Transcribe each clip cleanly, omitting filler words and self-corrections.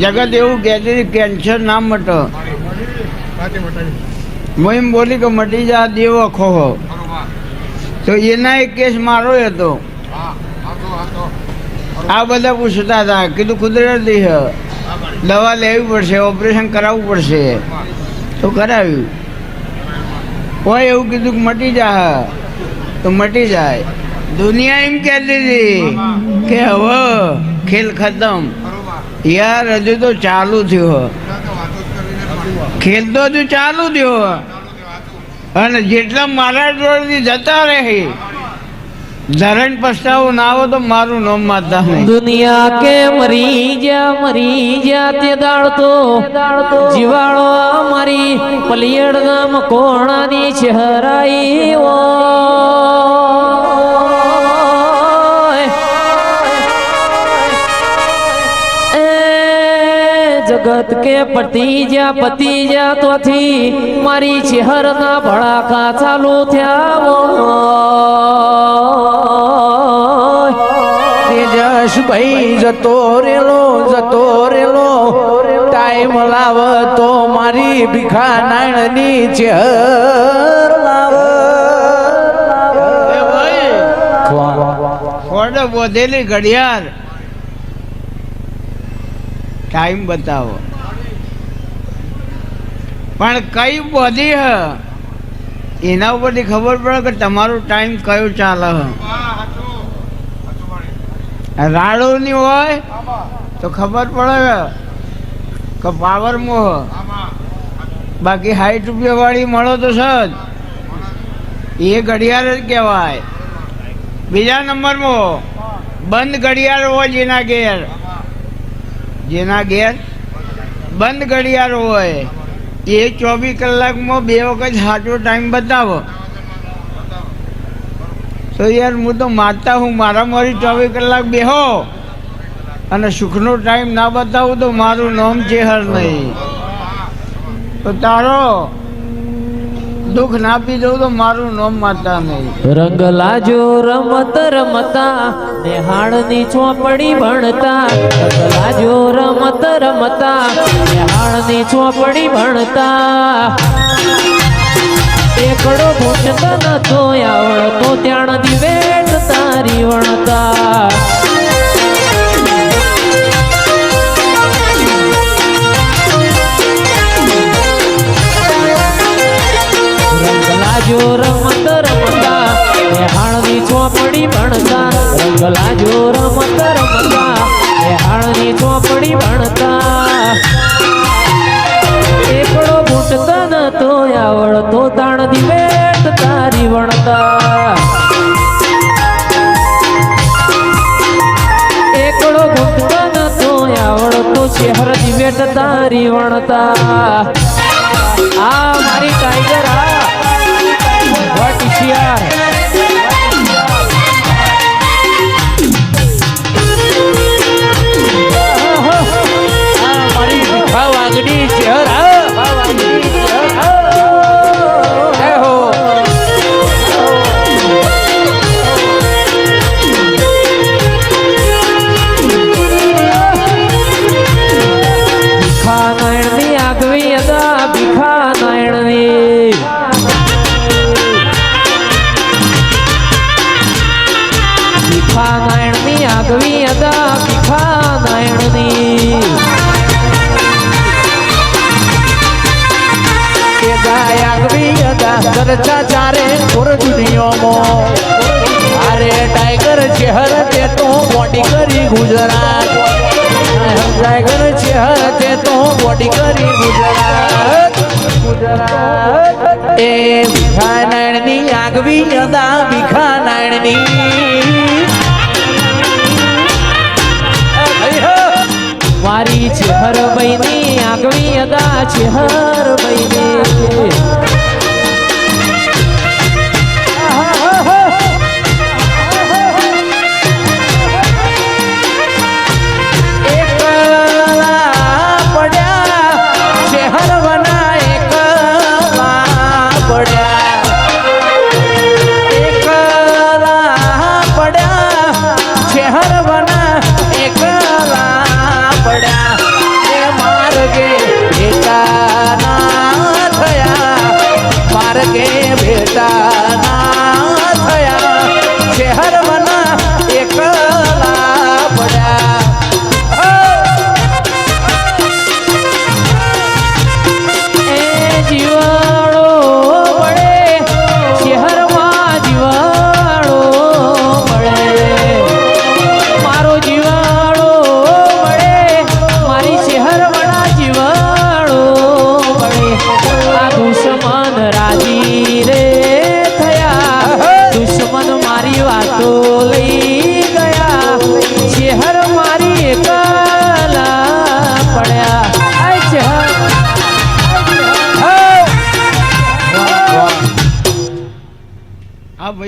જગત એવું કહેતી કેન્સર ના મટે, હું એમ બોલી કે મટી જા દેવ અખો હો. તો એના એક કેસ મારો હતો. આ બધા પૂછતા હતા, કીધું કુદરતી છે, દવા લેવી પડશે, ઓપરેશન કરાવવું પડશે. તો કરાવ્યું. કોઈ એવું કીધું કે મટી જા, તો મટી જાય. દુનિયા એમ કહેતી હતી કે હવે ખેલ ખતમ. યાર હજુ તો ચાલુ થયો, ખેલ તો હજુ ચાલુ થયો. અને જેટલા મારા જોડેથી જતા રહે, ધરણ પસ્તાવો ના આવો તો મારું નામ માતા નહીં. દુનિયા કે મરી જા તે દાડતો જીવાળો મારી પલિયડ નામ કોણાની ચહેરાઈ જગત કે પતિ જા તોથી મારી ચહેરના ભડાકા ચાલુ થયા. ભાઈ જતો રેલો ટાઈમ લાવ તો મારી ભીખા નાણની ચહેર લાવ. ખોડે બોધેલી ઘડિયાળ ટાઈમ બતાવો, પણ કઈ બોધી હ એના ઉપરથી ખબર પડે કે તમારો ટાઈમ કયો ચાલે હ. રાડોની હોય તો ખબર પડે કે પાવરમાં. બાકી 60 રૂપિયા વાળી મળો તો સજ એ ઘડિયાળ જ કહેવાય. બીજા નંબરમાં બંધ ઘડિયાળ હોય, જેના ઘેર બંધ ઘડિયાળ હોય એ 24 કલાકમાં 2 વખત સાચો ટાઈમ બતાવો. તો યાર હું તો મારતા હું, મારી 24 કલાક બેહો અને સુખનો ટાઈમ ના બતાવું તો મારું નામ ચેહર નહીં. તો તારો દુઃખ ના પી દઉં તો મારું નામ માતા નહીં. રંગ લાજો રમત રમતા નેહાળની ચોપડી ભણતા. રંગ લાજો રમત રમતા નેહાળની ચોપડી ભણતા. એકડો ભૂંડતો નતો આવડતો ત્યાણ દિવેટ તારી વણતા. રંગ લાજો રમત રમતા નેહાળની ચોપડી ભણતા. રંગ લાજો રમત રમતા નેહાળની ચોપડી ભણતા. એકડો ભૂંડતો નતો આવડતો તાણ દિવેટ તારી વણતા. એકડો ભૂંડતો નતો આવડતો ચહેર દિવેટ તારી વણતા. આ મારી ટાઈગર વોટ શિયાર મારી ભીખા વાગડી ચહેર આગવી અદા ભીખા નાયણની. આગવી અદા ચર્ચા ચારે પુર દુનિયામાં. અરે ટાઈગર ચહેર તે તો બોડી કરી ગુજરાત. ટાઈગર ચહેર તે તો બોડી કરી ગુજરાત. એ ભીખા નાયણની આગવી અદા ભીખા નાયણની. મારી ચહેર બૈની આગવી અદા ચહેર બૈની.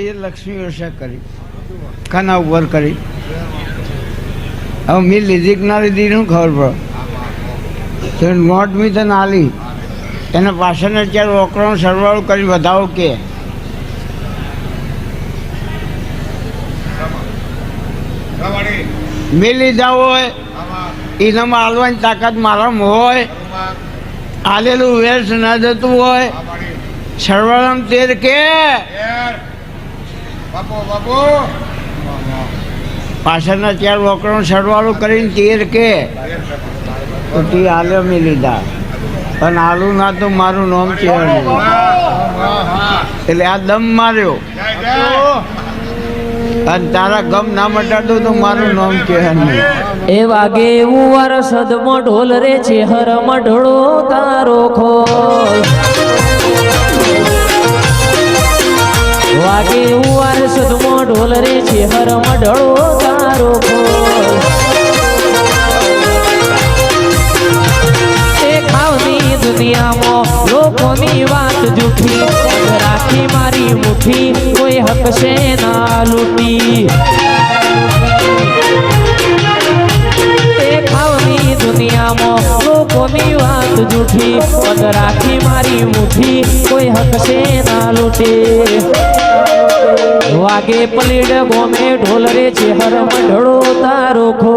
એ લક્ષ્મી વર્ષા કરી ખાના ઉપર કરી. હવે મેં લીધી કે ના લીધી શું ખબર પડે. નોટ મી તને આલી એને પાછળના 4 વકરોનો સરવાળો કરી વધાવો કે મેં લીધા હોય એનામાં હાલવાની તાકાત મારામાં હોય, આલેલું વેર્સ ના જતું હોય, સરવાળામાં 13 કે પાછળના 4 વકરોનો સરવાળો કરીને 13 કે તો તે આલે મેં લીધા. અને આલુ ના તો મારું નામ છે એટલે આ દમ માર્યો અને તારા ગમ ના મટાડતો તો મારું નામ છે એ વાગે એવું વરસદમાં ઢોલ રે છે હર મઢળો તારો ખોલ. વાગે એવું વરસદમાં ઢોલ રે છે હર મઢળો તારો ખોલ. એ ખાવની દુનિયામાં લોકોની વાત જૂઠી રાખી મારી મુઠ્ઠી કોઈ હક છે ના લૂંટી. એ ખાવની દુનિયામાં લોકોની વાત જૂઠી પગ રાખી મારી મુઠ્ઠી કોઈ હક છે ના લૂંટે. વાગે પલીડ ગોમે ઢોલ રે છે હર મંડળો તારો ખો.